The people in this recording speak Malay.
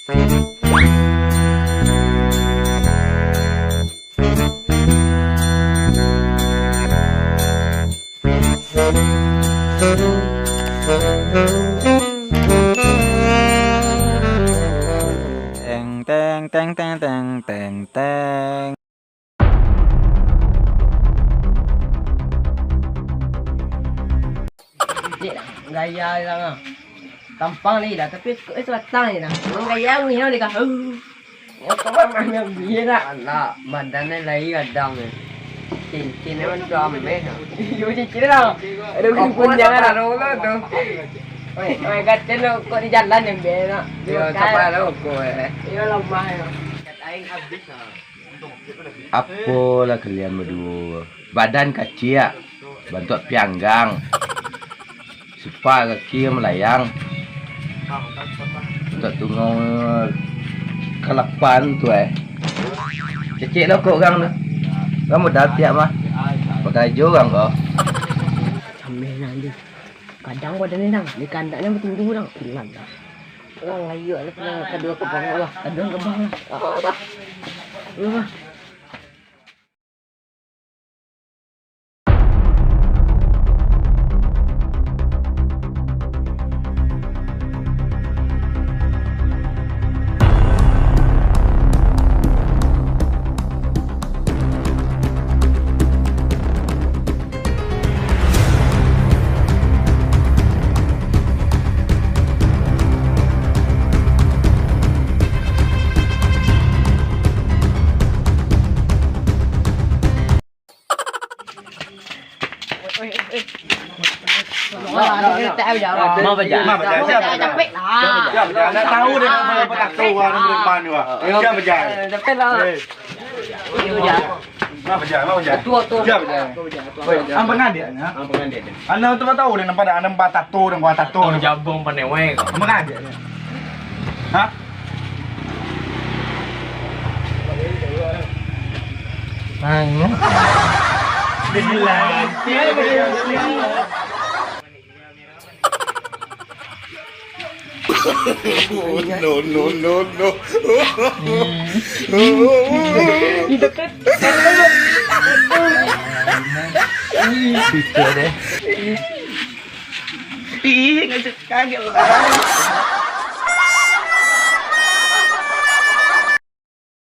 Teng teng teng teng teng teng teng. Gaya lang tampang ni dah tapi itu batang ni dah. Gaya ni no dia kah. Ya kau mana dia nak. Alah, badannya lagi gadang ni. Cincin man drum ni. Yo cincin dah. Ada kumpul jangan ada lo tu. Oi kacen kok di jalan yang beda. Yo siapa lo kau Yo lemah yo. Aing habis ah. Apalah kalian berdua? Badan kecil, bentuk pianggang. Supa kaki melayang. Bentuk tunggu kelapan tu Cecik lah kok orang tu. Kamu dah tiap mah. Pakai jo orang kau. Ambil nanti. Kadang badan ni dang, di kandaknya bertunggu dang. Hilang dah. Orang ayo lah kedua ke bawah lah. Kedua ke bawah lah. Mau baca? Capek lah. Nak tahu dia nak bertato orang depan ni wah. Dia berjalan. Capek lah. Mau berjalan. Tua. Dia berjalan. Ang pengadik ni. Ang pengantin dia. Anda tu tahu dia nampak ada nampak tato dan buat tato. Ang jabong panewe ko. Ang pengadik ni. Ha? Ang. Bilang. No. Picture deh. Ih, ngajak kaget lah.